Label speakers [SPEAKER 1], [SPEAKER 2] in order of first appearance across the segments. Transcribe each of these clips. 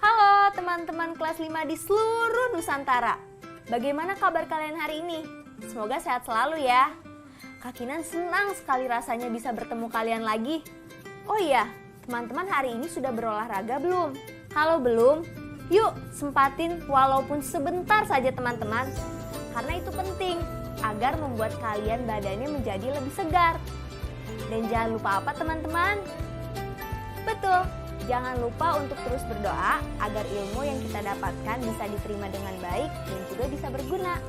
[SPEAKER 1] Halo teman-teman kelas 5 di seluruh Nusantara. Bagaimana kabar kalian hari ini? Semoga sehat selalu ya. Kak Kinan senang sekali rasanya bisa bertemu kalian lagi. Oh iya, teman-teman hari ini sudah berolahraga belum? Kalau belum, yuk sempatin walaupun sebentar saja teman-teman. Karena itu penting agar membuat kalian badannya menjadi lebih segar. Dan jangan lupa apa teman-teman? Betul. Jangan lupa untuk terus berdoa agar ilmu yang kita dapatkan bisa diterima dengan baik dan juga bisa berguna.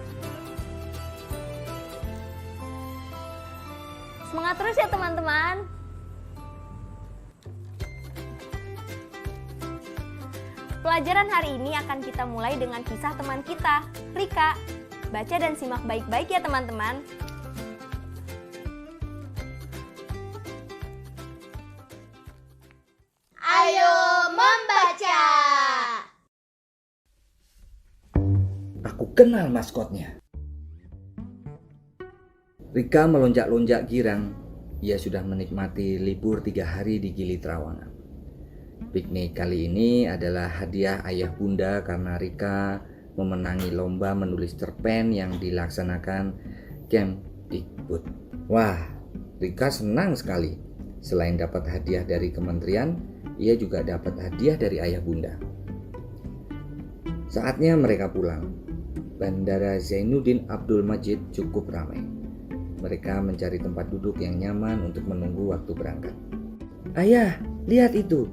[SPEAKER 1] Semangat terus ya teman-teman. Pelajaran hari ini akan kita mulai dengan kisah teman kita, Rika. Baca dan simak baik-baik ya teman-teman.
[SPEAKER 2] Ayo membaca.
[SPEAKER 3] Aku kenal maskotnya. Rika melonjak-lonjak girang. Ia sudah menikmati libur 3 hari di Gili Trawangan. Piknik kali ini adalah hadiah ayah bunda karena Rika memenangi lomba menulis cerpen yang dilaksanakan Kemdikbud. Wah, Rika senang sekali. Selain dapat hadiah dari kementerian, ia juga dapat hadiah dari ayah bunda. Saatnya mereka pulang. Bandara Zainuddin Abdul Majid cukup ramai. Mereka mencari tempat duduk yang nyaman untuk menunggu waktu berangkat. Ayah, lihat itu!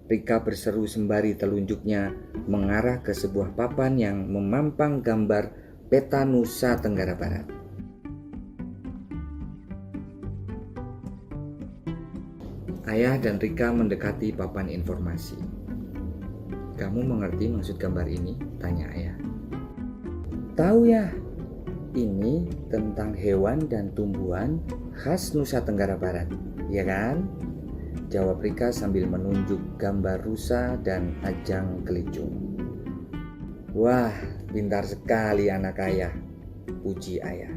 [SPEAKER 3] Rika berseru sembari telunjuknya mengarah ke sebuah papan yang memampang gambar peta Nusa Tenggara Barat. Ayah dan Rika mendekati papan informasi. Kamu mengerti maksud gambar ini? Tanya ayah. Tahu ya, ini tentang hewan dan tumbuhan khas Nusa Tenggara Barat, ya kan? Jawab Rika sambil menunjuk gambar rusa dan ajang kelicung. Wah, pintar sekali anak ayah, puji ayah.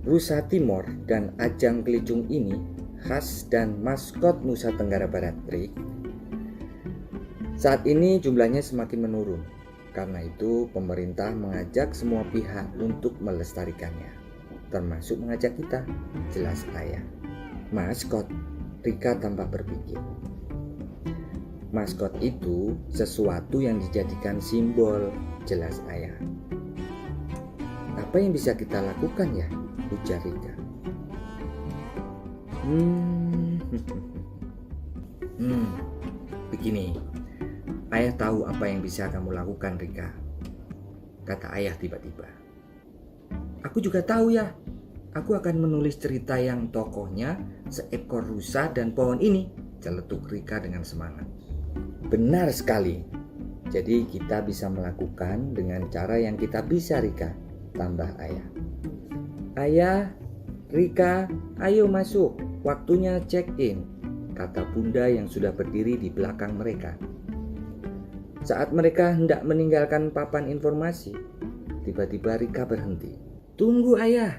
[SPEAKER 3] Rusa Timor dan ajang kelicung ini khas dan maskot Nusa Tenggara Barat, Rik. Saat ini jumlahnya semakin menurun. Karena itu pemerintah mengajak semua pihak untuk melestarikannya, termasuk mengajak kita, jelas ayah. Maskot, Rika tampak berpikir. Maskot itu sesuatu yang dijadikan simbol, jelas ayah. Apa yang bisa kita lakukan ya, ujar Rika. Begini, ayah tahu apa yang bisa kamu lakukan, Rika, kata ayah tiba-tiba. Aku juga tahu ya, aku akan menulis cerita yang tokohnya seekor rusa dan pohon ini, celetuk Rika dengan semangat. Benar sekali, jadi kita bisa melakukan dengan cara yang kita bisa, Rika, tambah ayah. Ayah, Rika, ayo masuk, waktunya check-in, kata bunda yang sudah berdiri di belakang mereka. Saat mereka hendak meninggalkan papan informasi, tiba-tiba Rika berhenti. Tunggu ayah,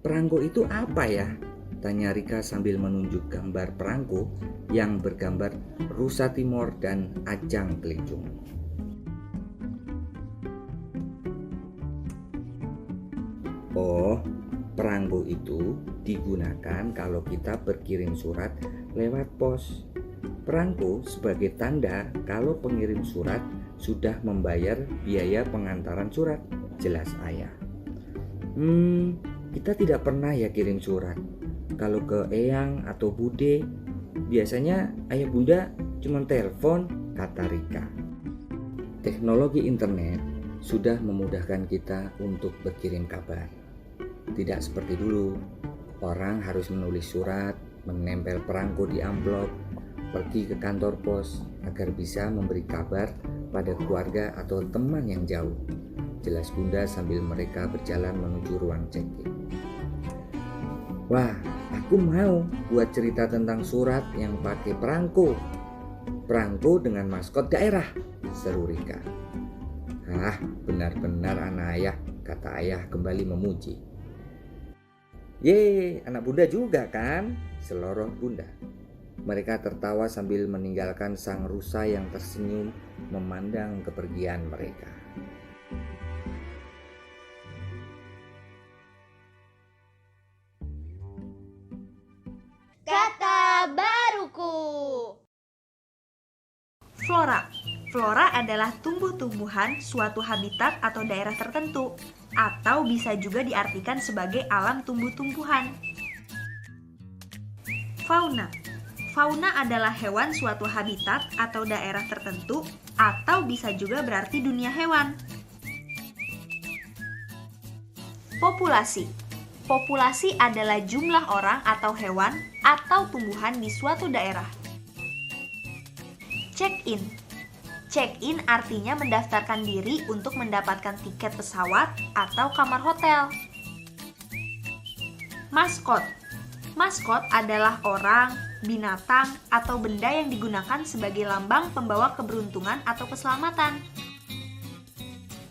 [SPEAKER 3] perangko itu apa ya? Tanya Rika sambil menunjuk gambar perangko yang bergambar rusa Timor dan ajang kelicung. Oh, Perangko itu digunakan kalau kita berkirim surat lewat pos. Perangko sebagai tanda kalau pengirim surat sudah membayar biaya pengantaran surat, jelas ayah. Kita tidak pernah ya kirim surat. Kalau ke Eyang atau Bude, biasanya ayah bunda cuma telepon, kata Rika. Teknologi internet sudah memudahkan kita untuk berkirim kabar. Tidak seperti dulu, orang harus menulis surat, menempel perangko di amplop, pergi ke kantor pos agar bisa memberi kabar pada keluarga atau teman yang jauh. Jelas bunda sambil mereka berjalan menuju ruang check-in. Wah, aku mau buat cerita tentang surat yang pakai perangko. Perangko dengan maskot daerah, seru Rika. Ah, benar-benar anak ayah, kata ayah kembali memuji. Yeay, anak bunda juga kan? Seloroh bunda. Mereka tertawa sambil meninggalkan sang rusa yang tersenyum memandang kepergian mereka.
[SPEAKER 2] Kata baruku.
[SPEAKER 4] Flora. Flora adalah tumbuh-tumbuhan suatu habitat atau daerah tertentu, atau bisa juga diartikan sebagai alam tumbuh-tumbuhan. Fauna. Fauna adalah hewan suatu habitat atau daerah tertentu, atau bisa juga berarti dunia hewan. Populasi. Populasi adalah jumlah orang atau hewan atau tumbuhan di suatu daerah. Check-in. Check-in artinya mendaftarkan diri untuk mendapatkan tiket pesawat atau kamar hotel. Maskot. Maskot adalah orang, binatang, atau benda yang digunakan sebagai lambang pembawa keberuntungan atau keselamatan.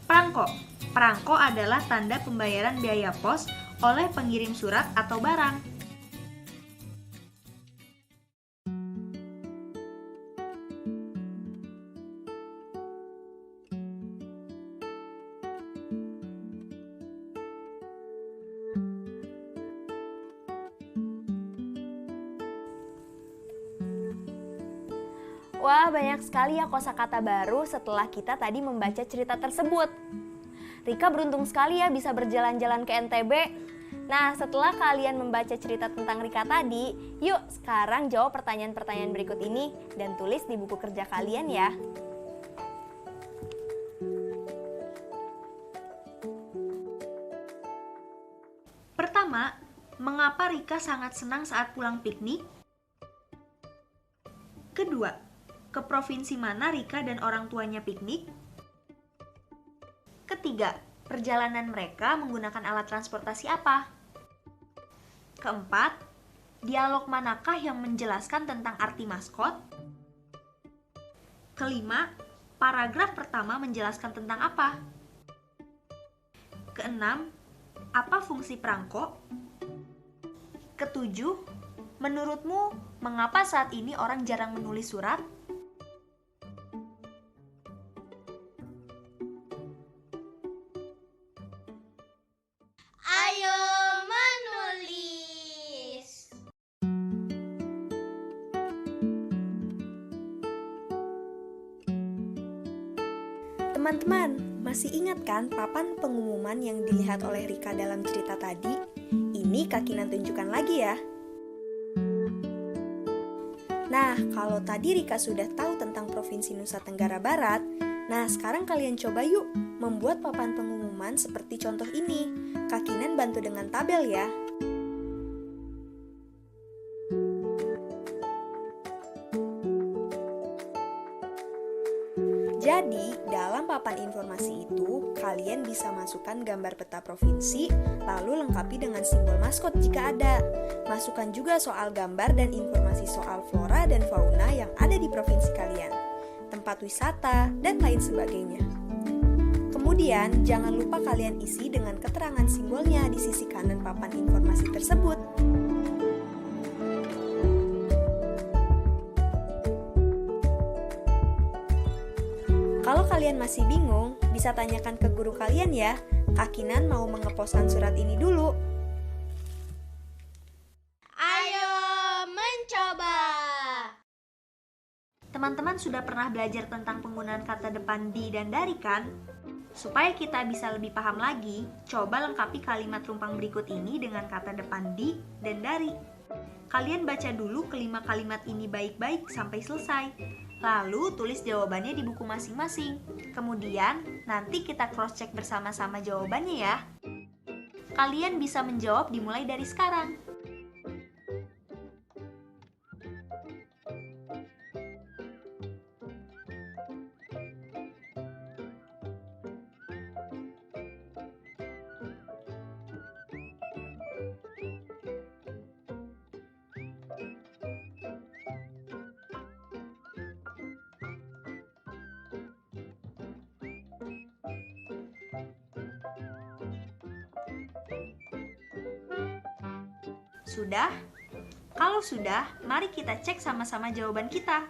[SPEAKER 4] Perangko. Perangko adalah tanda pembayaran biaya pos oleh pengirim surat atau barang.
[SPEAKER 1] Wah, banyak sekali ya kosakata baru setelah kita tadi membaca cerita tersebut. Rika beruntung sekali ya bisa berjalan-jalan ke NTB. Nah, setelah kalian membaca cerita tentang Rika tadi, yuk sekarang jawab pertanyaan-pertanyaan berikut ini dan tulis di buku kerja kalian ya.
[SPEAKER 4] Pertama, mengapa Rika sangat senang saat pulang piknik? Kedua, ke provinsi mana Rika dan orang tuanya piknik? Ketiga, perjalanan mereka menggunakan alat transportasi apa? Keempat, dialog manakah yang menjelaskan tentang arti maskot? Kelima, paragraf pertama menjelaskan tentang apa? Keenam, apa fungsi perangko? Ketujuh, menurutmu mengapa saat ini orang jarang menulis surat?
[SPEAKER 2] Ayo menulis.
[SPEAKER 4] Teman-teman, masih ingat kan papan pengumuman yang dilihat oleh Rika dalam cerita tadi? Ini Kak Kinan tunjukkan lagi ya. Nah, kalau tadi Rika sudah tahu tentang Provinsi Nusa Tenggara Barat, nah sekarang kalian coba yuk membuat papan pengumuman seperti contoh ini. Kak Kinan bantu dengan tabel ya. Jadi, dalam papan informasi itu, kalian bisa masukkan gambar peta provinsi, lalu lengkapi dengan simbol maskot jika ada. Masukkan juga soal gambar dan informasi soal flora dan fauna yang ada di provinsi kalian, tempat wisata, dan lain sebagainya. Kemudian, jangan lupa kalian isi dengan keterangan simbolnya di sisi kanan papan informasi tersebut. Kalau kalian masih bingung, bisa tanyakan ke guru kalian ya. Kak Kinan mau mengeposkan surat ini dulu. Teman-teman sudah pernah belajar tentang penggunaan kata depan di dan dari kan? Supaya kita bisa lebih paham lagi, coba lengkapi kalimat rumpang berikut ini dengan kata depan di dan dari. Kalian baca dulu kelima kalimat ini baik-baik sampai selesai. Lalu tulis jawabannya di buku masing-masing. Kemudian nanti kita cross-check bersama-sama jawabannya ya. Kalian bisa menjawab dimulai dari sekarang. Sudah? Kalau sudah, mari kita cek sama-sama jawaban kita.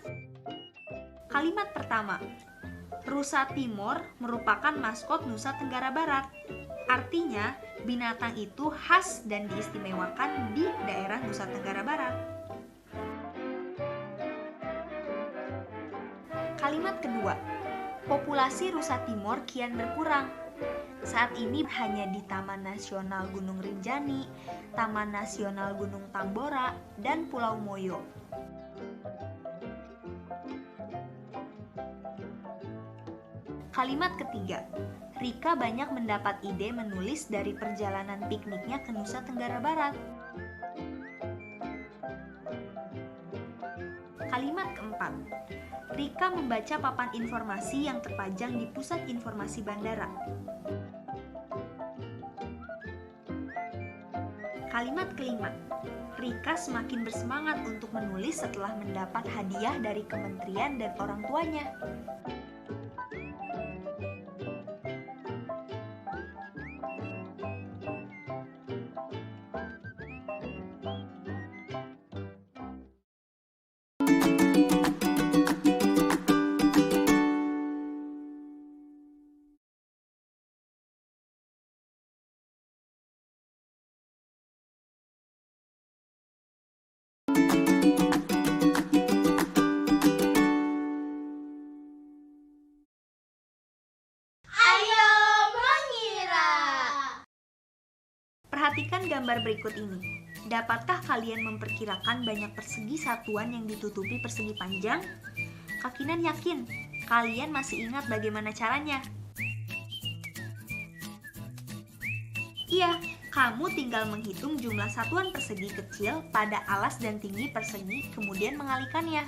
[SPEAKER 4] Kalimat pertama, rusa Timor merupakan maskot Nusa Tenggara Barat. Artinya, binatang itu khas dan diistimewakan di daerah Nusa Tenggara Barat. Kalimat kedua, populasi rusa Timor kian berkurang. Saat ini hanya di Taman Nasional Gunung Rinjani, Taman Nasional Gunung Tambora, dan Pulau Moyo. Kalimat ketiga, Rika banyak mendapat ide menulis dari perjalanan pikniknya ke Nusa Tenggara Barat. Kalimat keempat, Rika membaca papan informasi yang terpajang di pusat informasi bandara. Kalimat kelima, Rika semakin bersemangat untuk menulis setelah mendapat hadiah dari kementerian dan orang tuanya.
[SPEAKER 2] Ayo mengira.
[SPEAKER 4] Perhatikan gambar berikut ini. Dapatkah kalian memperkirakan banyak persegi satuan yang ditutupi persegi panjang? Kakinan yakin, kalian masih ingat bagaimana caranya? Iya, kamu tinggal menghitung jumlah satuan persegi kecil pada alas dan tinggi persegi, kemudian mengalikannya.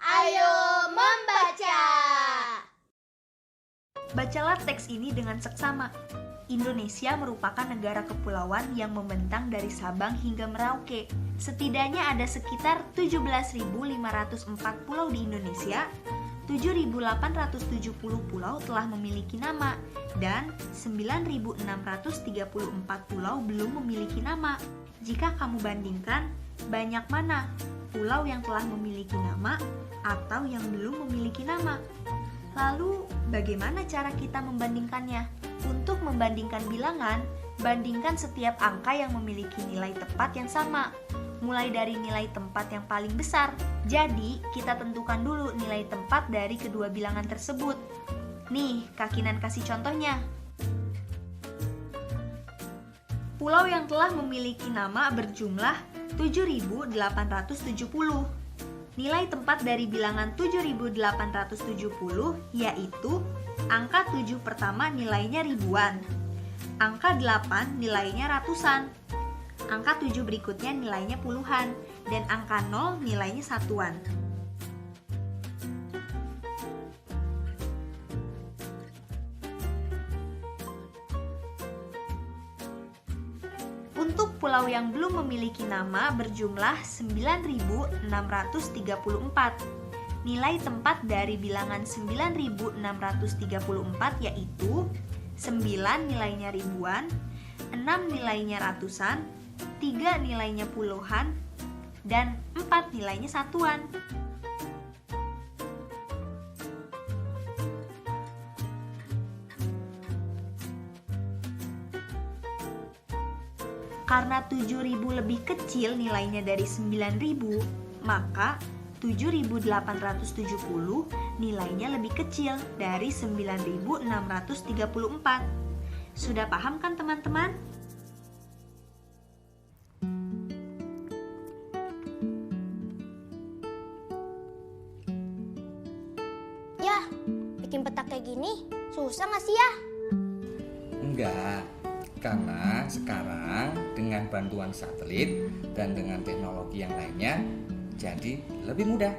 [SPEAKER 2] Ayo membaca.
[SPEAKER 4] Bacalah teks ini dengan seksama. Indonesia merupakan negara kepulauan yang membentang dari Sabang hingga Merauke. Setidaknya ada sekitar 17.504 pulau di Indonesia, 7.870 pulau telah memiliki nama, dan 9.634 pulau belum memiliki nama. Jika kamu bandingkan, banyak mana pulau yang telah memiliki nama atau yang belum memiliki nama? Lalu, bagaimana cara kita membandingkannya? Untuk membandingkan bilangan, bandingkan setiap angka yang memiliki nilai tepat yang sama, mulai dari nilai tempat yang paling besar. Jadi, kita tentukan dulu nilai tempat dari kedua bilangan tersebut. Nih, Kakinan kasih contohnya. Pulau yang telah memiliki nama berjumlah 7.870. Nilai tempat dari bilangan 7.870 yaitu angka 7 pertama nilainya ribuan, angka 8 nilainya ratusan, angka 7 berikutnya nilainya puluhan, dan angka 0 nilainya satuan. pulau yang belum memiliki nama berjumlah 9.634. Nilai tempat dari bilangan 9.634 yaitu 9 nilainya ribuan, 6 nilainya ratusan, 3 nilainya puluhan, dan 4 nilainya satuan. Karena 7.000 lebih kecil nilainya dari 9.000, maka 7.870 nilainya lebih kecil dari 9.634. Sudah paham kan teman-teman?
[SPEAKER 2] Ya, bikin peta kayak gini susah nggak sih ya?
[SPEAKER 3] Enggak, karena sekarang dengan bantuan satelit dan dengan teknologi yang lainnya jadi lebih mudah.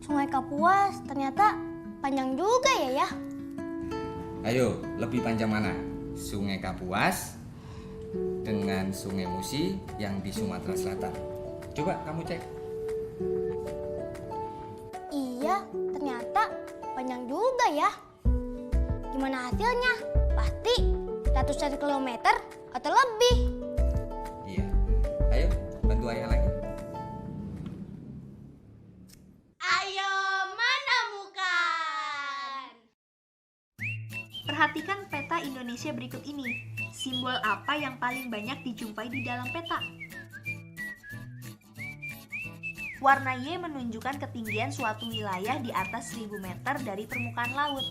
[SPEAKER 2] Sungai Kapuas ternyata panjang juga ya.
[SPEAKER 3] Ayo, lebih panjang mana? Sungai Kapuas dengan Sungai Musi yang di Sumatera Selatan. Coba kamu cek.
[SPEAKER 2] Iya, ternyata panjang juga ya. Gimana hasilnya? Pasti ratusan kilometer atau lebih.
[SPEAKER 3] Iya. Ayo, bantu ayah lagi.
[SPEAKER 2] Ayo menemukan.
[SPEAKER 4] Perhatikan peta Indonesia berikut ini. Simbol apa yang paling banyak dijumpai di dalam peta? Warna Y menunjukkan ketinggian suatu wilayah di atas 1000 meter dari permukaan laut.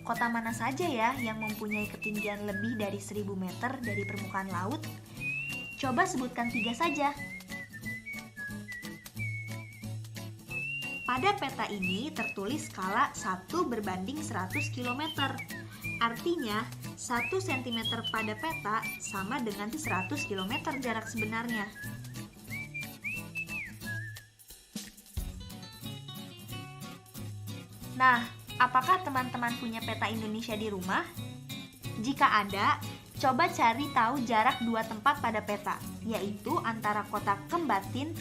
[SPEAKER 4] Kota mana saja ya yang mempunyai ketinggian lebih dari 1000 meter dari permukaan laut? Coba sebutkan 3 saja. Pada peta ini tertulis skala 1 berbanding 100 km. Artinya, 1 cm pada peta sama dengan 100 km jarak sebenarnya. Nah, apakah teman-teman punya peta Indonesia di rumah? Jika ada, coba cari tahu jarak 2 tempat pada peta, yaitu antara kota Kembatin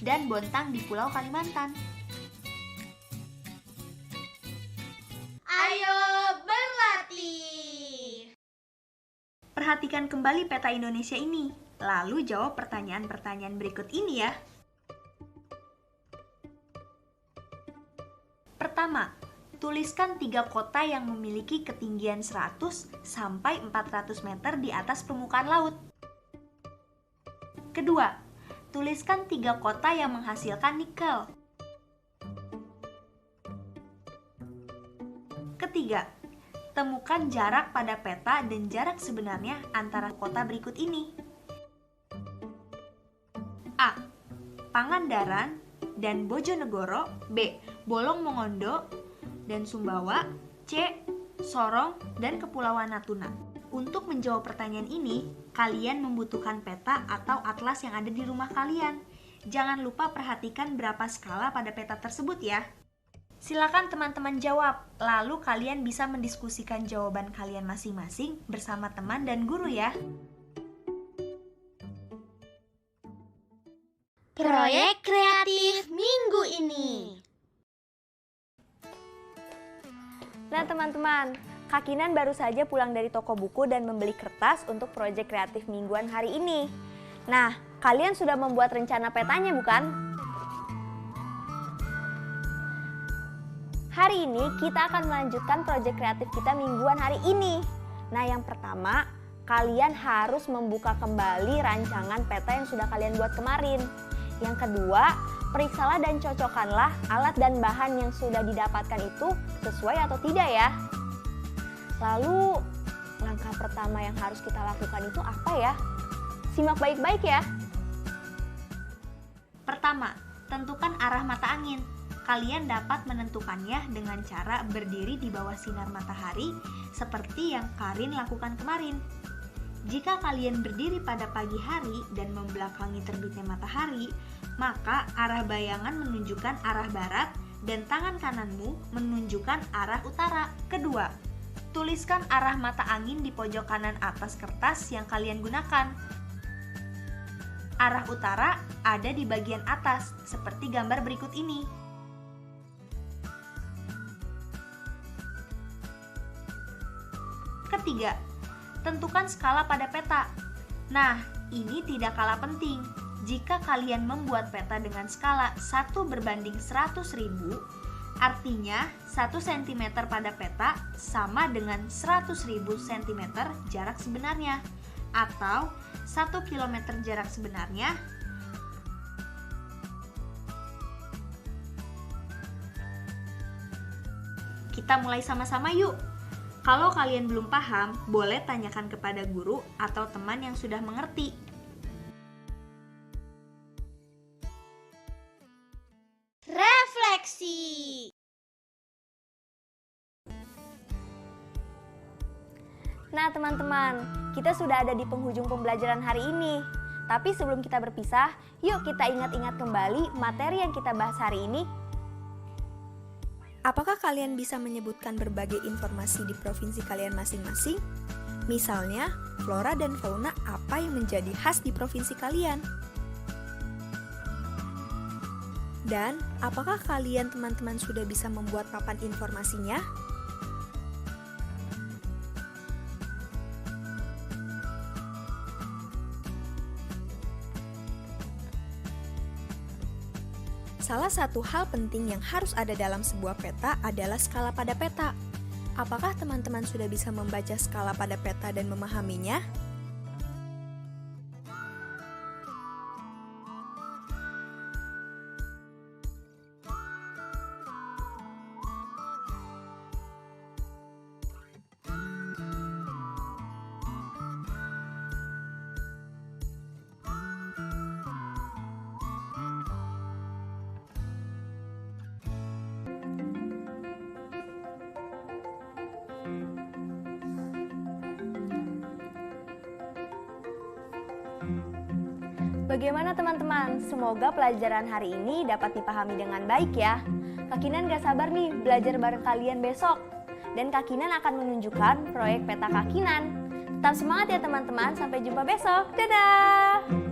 [SPEAKER 4] dan Bontang di Pulau Kalimantan.
[SPEAKER 2] Ayo berlatih.
[SPEAKER 4] Perhatikan kembali peta Indonesia ini, lalu jawab pertanyaan-pertanyaan berikut ini ya. Pertama, tuliskan 3 kota yang memiliki ketinggian 100 sampai 400 meter di atas permukaan laut. Kedua, tuliskan 3 kota yang menghasilkan nikel. Ketiga, temukan jarak pada peta dan jarak sebenarnya antara kota berikut ini. A. Pangandaran dan Bojonegoro. B. Bolong Mongondo dan Sumbawa. C. Sorong dan Kepulauan Natuna. Untuk menjawab pertanyaan ini, kalian membutuhkan peta atau atlas yang ada di rumah kalian. Jangan lupa perhatikan berapa skala pada peta tersebut ya. Silakan teman-teman jawab, lalu kalian bisa mendiskusikan jawaban kalian masing-masing bersama teman dan guru ya.
[SPEAKER 2] Proyek kreatif minggu ini.
[SPEAKER 1] Nah teman-teman, Kak Kinan baru saja pulang dari toko buku dan membeli kertas untuk proyek kreatif mingguan hari ini. Nah, kalian sudah membuat rencana petanya bukan? Hari ini kita akan melanjutkan proyek kreatif kita mingguan hari ini. Nah yang pertama, kalian harus membuka kembali rancangan peta yang sudah kalian buat kemarin. Yang kedua, periksalah dan cocokkanlah alat dan bahan yang sudah didapatkan itu sesuai atau tidak ya. Lalu, langkah pertama yang harus kita lakukan itu apa ya? Simak baik-baik ya.
[SPEAKER 4] Pertama, tentukan arah mata angin. Kalian dapat menentukannya dengan cara berdiri di bawah sinar matahari seperti yang Karin lakukan kemarin. Jika kalian berdiri pada pagi hari dan membelakangi terbitnya matahari, maka arah bayangan menunjukkan arah barat dan tangan kananmu menunjukkan arah utara. Kedua,
[SPEAKER 1] Tuliskan arah mata angin di pojok kanan atas kertas yang kalian gunakan. Arah utara ada di bagian atas, seperti gambar berikut ini. Ketiga, tentukan skala pada peta. Nah, ini tidak kalah penting. Jika kalian membuat peta dengan skala 1:100.000, artinya 1 cm pada peta sama dengan 100.000 cm jarak sebenarnya, atau 1 km jarak sebenarnya. Kita mulai sama-sama yuk. Kalau kalian belum paham, boleh tanyakan kepada guru atau teman yang sudah mengerti.
[SPEAKER 2] Refleksi.
[SPEAKER 1] Nah teman-teman, kita sudah ada di penghujung pembelajaran hari ini. Tapi sebelum kita berpisah, yuk kita ingat-ingat kembali materi yang kita bahas hari ini.
[SPEAKER 4] Apakah kalian bisa menyebutkan berbagai informasi di provinsi kalian masing-masing? Misalnya, flora dan fauna apa yang menjadi khas di provinsi kalian? Dan, apakah kalian teman-teman sudah bisa membuat papan informasinya? Salah satu hal penting yang harus ada dalam sebuah peta adalah skala pada peta. Apakah teman-teman sudah bisa membaca skala pada peta dan memahaminya?
[SPEAKER 1] Bagaimana teman-teman? Semoga pelajaran hari ini dapat dipahami dengan baik ya. Kakinan gak sabar nih belajar bareng kalian besok. Dan Kakinan akan menunjukkan proyek peta Kakinan. Tetap semangat ya teman-teman, sampai jumpa besok. Dadah!